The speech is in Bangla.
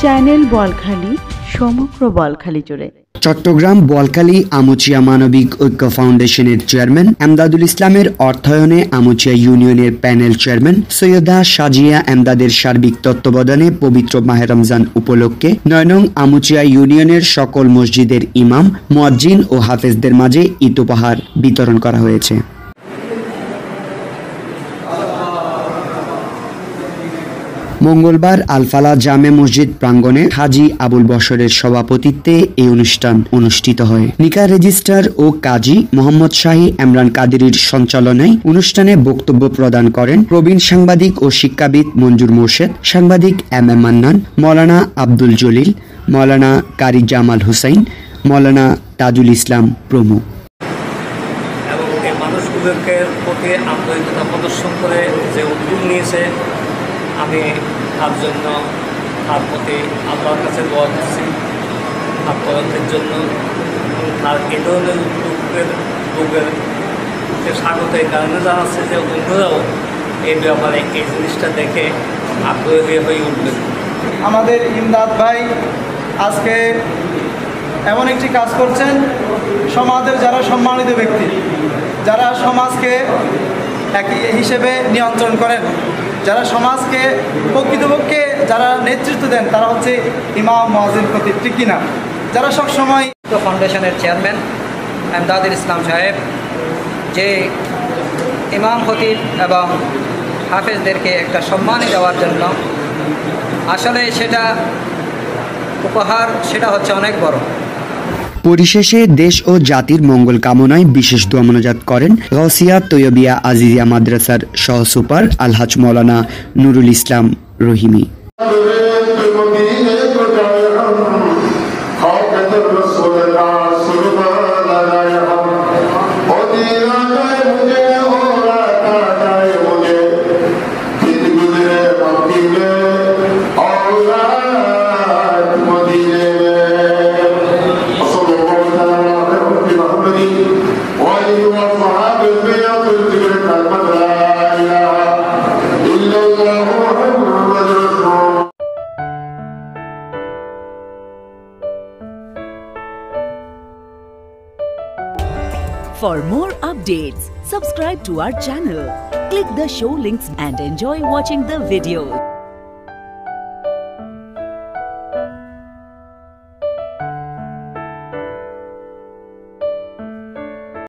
চ্যানেল বলখালী সমগ্র বলখালী জুড়ে। চট্টগ্রাম বলখালী আমুচিয়া মানবিক ঐক্য ফাউন্ডেশনের চেয়ারম্যান এমদাদুল ইসলামের অর্থায়নে আমুচিয়া ইউনিয়নের প্যানেল চেয়ারম্যান সৈয়দা সাজিয়া এমদাদের সার্বিক তত্ত্বাবধানে পবিত্র মাহে রমজান উপলক্ষে ৯ নং আমুচিয়া ইউনিয়নের সকল মসজিদের ইমাম, মুয়াজ্জিন ও হাফেজদের মাঝে ঈদ উপহার বিতরণ করা হয়েছে। মঙ্গলবার আলফালা জামে মসজিদ প্রাঙ্গণে হাজী আবুল বশরের সভাপতিত্বে এই অনুষ্ঠান অনুষ্ঠিত হয়। নিকাহ রেজিস্ট্রার ও কাজী মোহাম্মদ শাহী এমরান কাদেরীর সঞ্চালনায় অনুষ্ঠানে বক্তব্য প্রদান করেন প্রবীণ সাংবাদিক ও শিক্ষাবিদ মঞ্জুর মোর্শেদ, সাংবাদিক এম এ মান্নান, মৌলানা আব্দুল জলিল, মৌলানা কারি জামাল হুসাইন, মৌলানা তাজুল ইসলাম প্রমুখ। এবং এই মানুষগুলোকে প্রতি আন্তরিকতা প্রদর্শন করে যে উদ্যোগ নিয়েছে, আমি তার জন্য তার প্রতি আল্লাহর কাছে দোয়া করছি তার তরফের জন্য। তার এ ধরনের উদ্যোগের স্বাগত এই কারণে জানাচ্ছে যে অন্যরাও এই ব্যাপারে এই জিনিসটা দেখে আগ্রহী হয়ে উঠবেন। আমাদের ইমদাদ ভাই আজকে এমন একটি কাজ করছেন, সমাজের যারা সম্মানিত ব্যক্তি, যারা সমাজকে একই হিসেবে নিয়ন্ত্রণ করেন, যারা সমাজকে প্রকৃতপক্ষে যারা নেতৃত্ব দেন, তারা হচ্ছে ইমাম, মুয়াজ্জিন, খতিব, ঠিক কিনা? যারা সবসময় ফাউন্ডেশনের চেয়ারম্যান এমদাদুল ইসলাম সাহেব যে ইমাম, খতিব এবং হাফেজদেরকে একটা সম্মান দেওয়ার জন্য আসলে সেটা উপহার, সেটা হচ্ছে অনেক বড়। পরিশেষে দেশ ও জাতির মঙ্গল কামনায় বিশেষ দোয়া মোনাজাত করেন গাউসিয়া তৈয়বিয়া আজিজিয়া মাদ্রাসার সহ super Alhaj Maulana Nurul Islam Rahimi. For more updates, subscribe to our channel, click the show links and enjoy watching the videos.